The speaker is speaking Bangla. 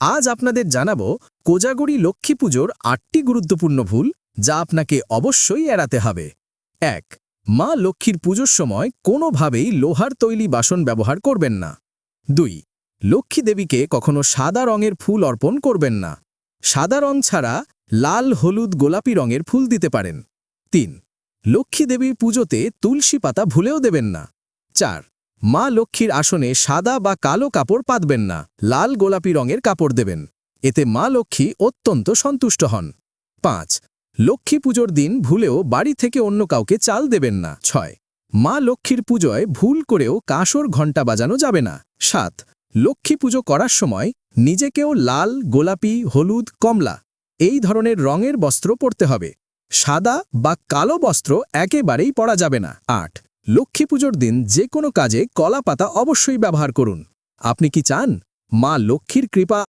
আজ আপনাদের জানাবো কোজাগরী লক্ষ্মী পুজোর ৮টি গুরুত্বপূর্ণ ভুল যা আপনাকে অবশ্যই এড়াতে হবে। ১. মা লক্ষ্মীর পুজোর সময় কোনোভাবেই লোহার তৈলি বাসন ব্যবহার করবেন না। ২. লক্ষ্মী দেবীকে কখনো সাদা রঙের ফুল অর্পণ করবেন না। সাদা রং ছাড়া লাল, হলুদ, গোলাপি রঙের ফুল দিতে পারেন। ৩. লক্ষ্মী দেবীর পুজোতে তুলসী পাতা ভুলেও দেবেন না। ৪. মা লক্ষ্মীর আসনে সাদা বা কালো কাপড় পাতবেন না, লাল, গোলাপি রঙের কাপড় দেবেন। এতে মা লক্ষ্মী অত্যন্ত সন্তুষ্ট হন। ৫. লক্ষ্মী পুজোর দিন ভুলেও বাড়ি থেকে অন্য কাউকে চাল দেবেন না। ৬. মা লক্ষ্মীর পুজোয় ভুল করেও কাঁসর ঘণ্টা বাজানো যাবে না। ৭. লক্ষ্মী পুজো করার সময় নিজেকেও লাল, গোলাপি, হলুদ, কমলা এই ধরনের রঙের বস্ত্র পরতে হবে। সাদা বা কালো বস্ত্র একেবারেই পরা যাবে না। ৮. লক্ষ্মী পুজোর দিন যে কোনো কাজে কলা পাতা অবশ্যই ব্যবহার করুন। আপনি কি চান মা লক্ষ্মীর কৃপা